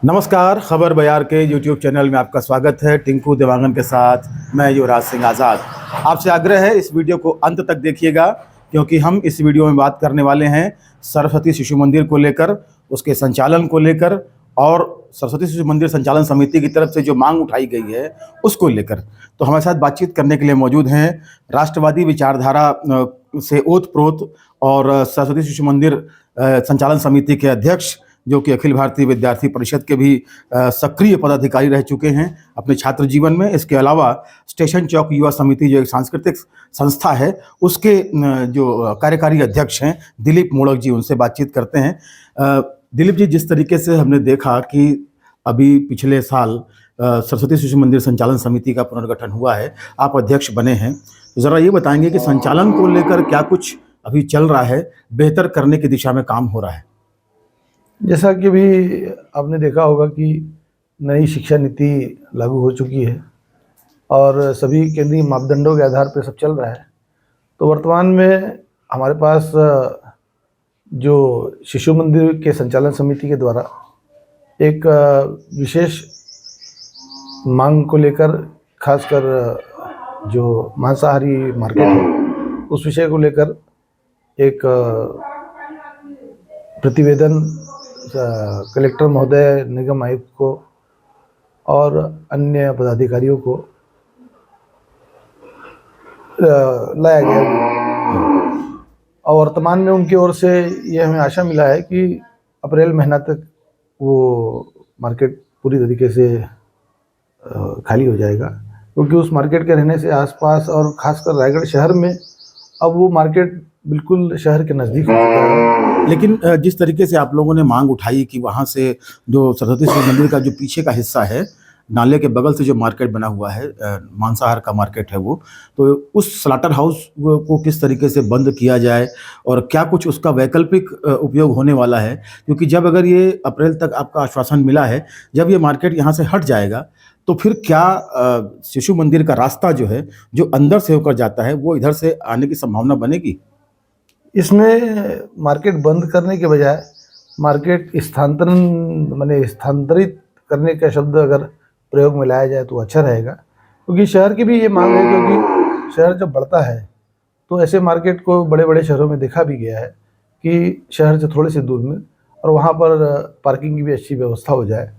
नमस्कार, खबर बयार के यूट्यूब चैनल में आपका स्वागत है। टिंकू देवांगन के साथ मैं युवराज सिंह आज़ाद। आपसे आग्रह है इस वीडियो को अंत तक देखिएगा, क्योंकि हम इस वीडियो में बात करने वाले हैं सरस्वती शिशु मंदिर को लेकर, उसके संचालन को लेकर और सरस्वती शिशु मंदिर संचालन समिति की तरफ से जो मांग उठाई गई है उसको लेकर। तो हमारे साथ बातचीत करने के लिए मौजूद हैं राष्ट्रवादी विचारधारा से ओतप्रोत और सरस्वती शिशु मंदिर संचालन समिति के अध्यक्ष, जो कि अखिल भारतीय विद्यार्थी परिषद के भी सक्रिय पदाधिकारी रह चुके हैं अपने छात्र जीवन में। इसके अलावा स्टेशन चौक युवा समिति, जो एक सांस्कृतिक संस्था है, उसके जो कार्यकारी अध्यक्ष हैं दिलीप मोड़क जी, उनसे बातचीत करते हैं। दिलीप जी, जिस तरीके से हमने देखा कि अभी पिछले साल सरस्वती शिशु मंदिर संचालन समिति का पुनर्गठन हुआ है, आप अध्यक्ष बने हैं, तो ज़रा ये बताएंगे कि संचालन को लेकर क्या कुछ अभी चल रहा है, बेहतर करने की दिशा में काम हो रहा है? जैसा कि अभी आपने देखा होगा कि नई शिक्षा नीति लागू हो चुकी है और सभी केंद्रीय मापदंडों के आधार पर सब चल रहा है। तो वर्तमान में हमारे पास जो शिशु मंदिर के संचालन समिति के द्वारा एक विशेष मांग को लेकर, खासकर जो मांसाहारी मार्केट है उस विषय को लेकर एक प्रतिवेदन कलेक्टर महोदय, निगम आयुक्त को और अन्य पदाधिकारियों को लाया गया और वर्तमान में उनकी ओर से ये हमें आशा मिला है कि अप्रैल महीना तक वो मार्केट पूरी तरीके से खाली हो जाएगा, क्योंकि उस मार्केट के रहने से आसपास और ख़ासकर रायगढ़ शहर में अब वो मार्केट बिल्कुल शहर के नज़दीक हो चुका है। लेकिन जिस तरीके से आप लोगों ने मांग उठाई कि वहाँ से जो सरस्वती शिशु मंदिर का जो पीछे का हिस्सा है, नाले के बगल से जो मार्केट बना हुआ है, मांसाहार का मार्केट है वो, तो उस स्लाटर हाउस को किस तरीके से बंद किया जाए और क्या कुछ उसका वैकल्पिक उपयोग होने वाला है? क्योंकि जब अगर ये अप्रैल तक आपका आश्वासन मिला है, जब ये मार्केट यहाँ से हट जाएगा तो फिर क्या शिशु मंदिर का रास्ता जो है, जो अंदर से होकर जाता है, वो इधर से आने की संभावना बनेगी? इसमें मार्केट बंद करने के बजाय मार्केट स्थानांतरण, माने स्थानांतरित करने का शब्द अगर प्रयोग में लाया जाए तो अच्छा रहेगा, क्योंकि शहर की भी ये मांग है। क्योंकि शहर जब बढ़ता है तो ऐसे मार्केट को बड़े बड़े शहरों में देखा भी गया है कि शहर से थोड़े से दूर में, और वहाँ पर पार्किंग की भी अच्छी व्यवस्था हो जाए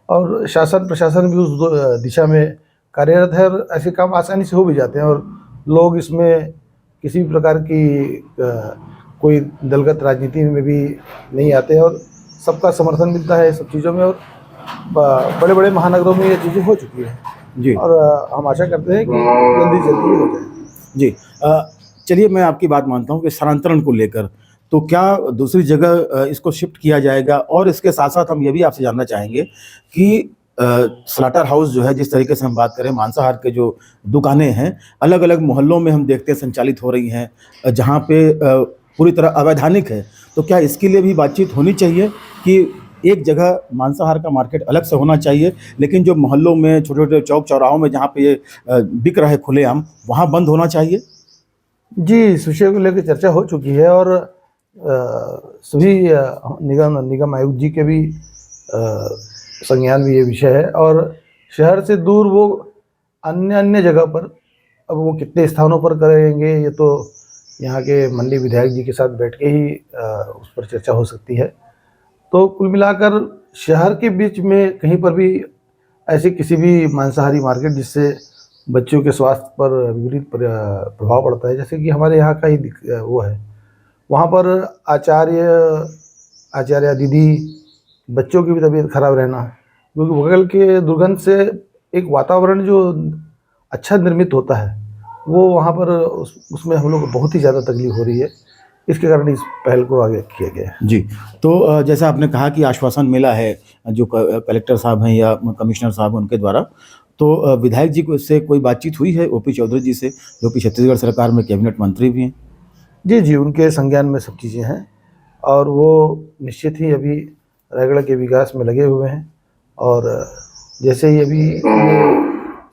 और शासन प्रशासन भी उस दिशा में कार्यरत है और ऐसे काम आसानी से हो भी जाते हैं और लोग इसमें किसी भी प्रकार की कोई दलगत राजनीति में भी नहीं आते हैं और सबका समर्थन मिलता है सब चीज़ों में। और बड़े बड़े महानगरों में ये चीज़ें हो चुकी हैं जी, और हम आशा करते हैं कि जल्दी जल्दी हो जाए जी। चलिए, मैं आपकी बात मानता हूँ कि स्थानांतरण को लेकर तो क्या दूसरी जगह इसको शिफ्ट किया जाएगा? और इसके साथ साथ हम ये भी आपसे जानना चाहेंगे कि स्लाटर हाउस जो है, जिस तरीके से हम बात करें, मांसाहार के जो दुकानें हैं अलग अलग मोहल्लों में हम देखते हैं संचालित हो रही हैं, जहाँ पे पूरी तरह अवैधानिक है, तो क्या इसके लिए भी बातचीत होनी चाहिए कि एक जगह मांसाहार का मार्केट अलग से होना चाहिए, लेकिन जो मोहल्लों में, छोटे छोटे चौक चौराहों में जहाँ पे ये बिक रहे खुलेआम, वहाँ बंद होना चाहिए? जी, इस विषय को लेकर चर्चा हो चुकी है और सभी निगम आयुक्त जी के भी संज्ञान भी ये विषय है और शहर से दूर वो अन्य जगह पर, अब वो कितने स्थानों पर करेंगे ये तो यहाँ के मंडी विधायक जी के साथ बैठ के ही उस पर चर्चा हो सकती है। तो कुल मिलाकर शहर के बीच में कहीं पर भी ऐसे किसी भी मांसाहारी मार्केट जिससे बच्चों के स्वास्थ्य पर विपरीत प्रभाव पड़ता है, जैसे कि हमारे यहाँ का ही वो है, वहाँ पर आचार्य दीदी, बच्चों की भी तबीयत खराब रहना, क्योंकि बगल के दुर्गंध से एक वातावरण जो अच्छा निर्मित होता है वो वहाँ पर उसमें हम लोग को बहुत ही ज़्यादा तकलीफ हो रही है। इसके कारण इस पहल को आगे किया गया है जी। तो जैसा आपने कहा कि आश्वासन मिला है जो कलेक्टर साहब हैं या कमिश्नर साहब उनके द्वारा, तो विधायक जी को इससे कोई बातचीत हुई है ओपी चौधरी जी से, जो कि छत्तीसगढ़ सरकार में कैबिनेट मंत्री भी हैं? जी, उनके संज्ञान में सब चीज़ें हैं और वो निश्चित ही अभी रायगढ़ के विकास में लगे हुए हैं। और जैसे ही अभी ये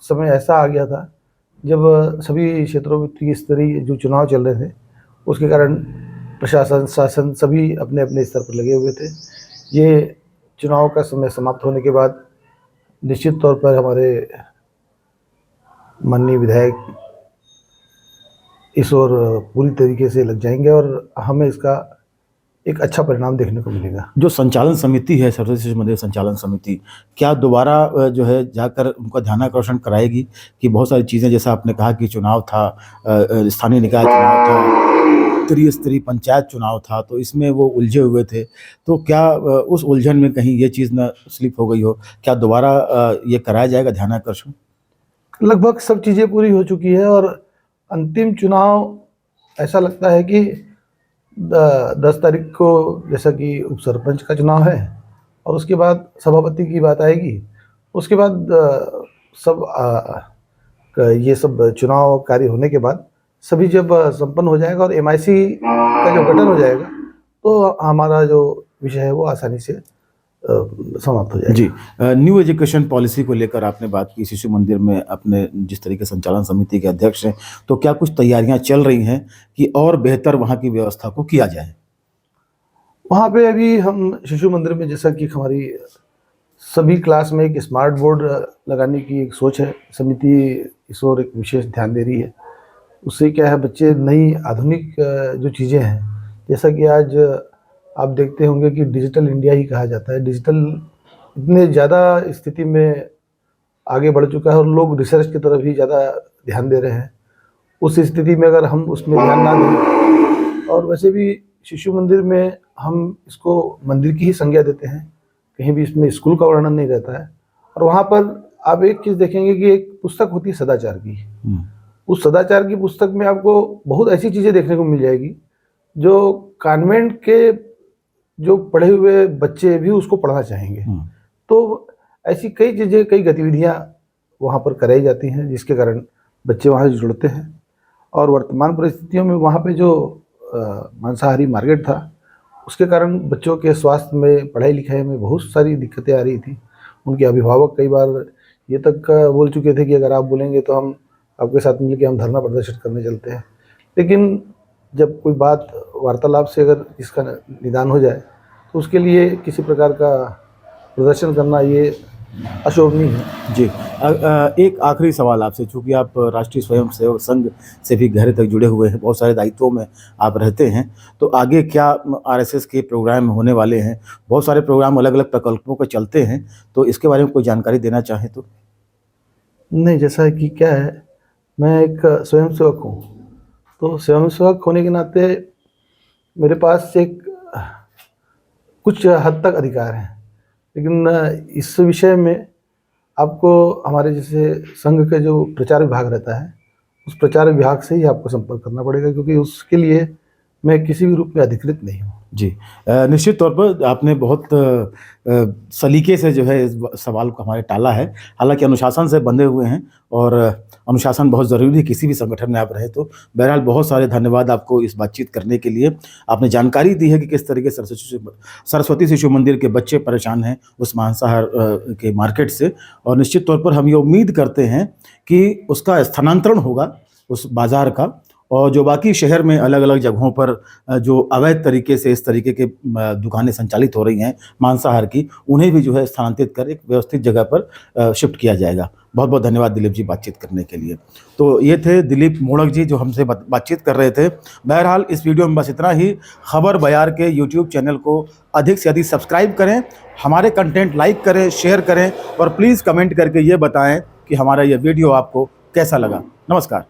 समय ऐसा आ गया था जब सभी क्षेत्रों में त्रिस्तरीय जो चुनाव चल रहे थे, उसके कारण प्रशासन, शासन सभी अपने अपने स्तर पर लगे हुए थे। ये चुनाव का समय समाप्त होने के बाद निश्चित तौर पर हमारे माननीय विधायक इस ओर पूरी तरीके से लग जाएंगे और हमें इसका एक अच्छा परिणाम देखने को मिलेगा। जो संचालन समिति है, सरस्वती शिशु मंदिर संचालन समिति, क्या दोबारा जो है जाकर उनका ध्यानाकर्षण कराएगी कि बहुत सारी चीज़ें, जैसा आपने कहा कि चुनाव था, स्थानीय निकाय चुनाव था, त्रिस्तरीय पंचायत चुनाव था, तो इसमें वो उलझे हुए थे, तो क्या उस उलझन में कहीं ये चीज़ न स्लिप हो गई हो? क्या दोबारा ये कराया जाएगा ध्यानाकर्षण? लगभग सब चीज़ें पूरी हो चुकी है और अंतिम चुनाव ऐसा लगता है कि 10 तारीख को, जैसा कि उप सरपंच का चुनाव है और उसके बाद सभापति की बात आएगी, उसके बाद ये सब चुनाव कार्य होने के बाद सभी जब संपन्न हो जाएगा और MIC का जब गठन हो जाएगा तो हमारा जो विषय है वो आसानी से समाप्त हो जाएगा। जी, न्यू एजुकेशन पॉलिसी को लेकर आपने बात की, शिशु मंदिर में अपने जिस तरीके संचालन समिति के अध्यक्ष हैं, तो क्या कुछ तैयारियां चल रही हैं कि और बेहतर वहां की व्यवस्था को किया जाए? वहाँ पे अभी हम शिशु मंदिर में, जैसा कि हमारी सभी क्लास में एक स्मार्ट बोर्ड लगाने की एक सोच है, समिति इस ओर एक विशेष ध्यान दे रही है। उससे क्या है, बच्चे नई आधुनिक जो चीज़ें हैं, जैसा कि आज आप देखते होंगे कि डिजिटल इंडिया ही कहा जाता है, डिजिटल इतने ज़्यादा स्थिति में आगे बढ़ चुका है और लोग रिसर्च की तरफ ही ज़्यादा ध्यान दे रहे हैं। उस स्थिति में अगर हम उसमें ध्यान ना दें, और वैसे भी शिशु मंदिर में हम इसको मंदिर की ही संज्ञा देते हैं, कहीं भी इसमें स्कूल का वर्णन नहीं रहता है। और वहाँ पर आप एक चीज़ देखेंगे कि एक पुस्तक होती है सदाचार की। उस सदाचार की पुस्तक में आपको बहुत ऐसी चीज़ें देखने को मिल जाएगी जो कॉन्वेंट के जो पढ़े हुए बच्चे भी उसको पढ़ना चाहेंगे। तो ऐसी कई चीज़ें, कई गतिविधियाँ वहाँ पर कराई जाती हैं जिसके कारण बच्चे वहाँ से जुड़ते हैं। और वर्तमान परिस्थितियों में वहाँ पे जो मांसाहारी मार्केट था, उसके कारण बच्चों के स्वास्थ्य में, पढ़ाई लिखाई में बहुत सारी दिक्कतें आ रही थी। उनके अभिभावक कई बार ये तक बोल चुके थे कि अगर आप बोलेंगे तो हम आपके साथ मिलकर हम धरना प्रदर्शन करने चलते हैं। लेकिन जब कोई बात वार्तालाप से अगर इसका निदान हो जाए तो उसके लिए किसी प्रकार का प्रदर्शन करना ये अशोभनीय है। जी, एक आखिरी सवाल आपसे, चूँकि आप राष्ट्रीय स्वयंसेवक संघ से भी गहरे तक जुड़े हुए हैं, बहुत सारे दायित्वों में आप रहते हैं, तो आगे क्या RSS के प्रोग्राम होने वाले हैं? बहुत सारे प्रोग्राम अलग अलग प्रकल्पों पर चलते हैं, तो इसके बारे में कोई जानकारी देना चाहें तो? नहीं, जैसा है कि क्या है, मैं एक स्वयंसेवक हूँ, तो स्वयंसेवक होने के नाते मेरे पास एक कुछ हद तक अधिकार हैं, लेकिन इस विषय में आपको हमारे जैसे संघ के जो प्रचार विभाग रहता है, उस प्रचार विभाग से ही आपको संपर्क करना पड़ेगा, क्योंकि उसके लिए मैं किसी भी रूप में अधिकृत नहीं हूँ। जी, निश्चित तौर पर आपने बहुत सलीके से जो है इस सवाल को हमारे टाला है। हालांकि अनुशासन से बंधे हुए हैं और अनुशासन बहुत ज़रूरी है किसी भी संगठन में आप रहे तो। बहरहाल बहुत सारे धन्यवाद आपको इस बातचीत करने के लिए। आपने जानकारी दी है कि किस तरीके से सरस्वती शिशु मंदिर के बच्चे परेशान हैं उस मांसाहार के मार्केट से, और निश्चित तौर पर हम ये उम्मीद करते हैं कि उसका स्थानांतरण होगा उस बाज़ार का, और जो बाकी शहर में अलग अलग जगहों पर जो अवैध तरीके से इस तरीके के दुकानें संचालित हो रही हैं मांसाहार की, उन्हें भी जो है स्थानांतरित कर एक व्यवस्थित जगह पर शिफ्ट किया जाएगा। बहुत बहुत धन्यवाद दिलीप जी बातचीत करने के लिए। तो ये थे दिलीप मोड़क जी जो हमसे बातचीत कर रहे थे। बहरहाल इस वीडियो में बस इतना ही। खबर बयार के यूट्यूब चैनल को अधिक से अधिक सब्सक्राइब करें, हमारे कंटेंट लाइक करें, शेयर करें और प्लीज़ कमेंट करके ये बताएँ कि हमारा ये वीडियो आपको कैसा लगा। नमस्कार।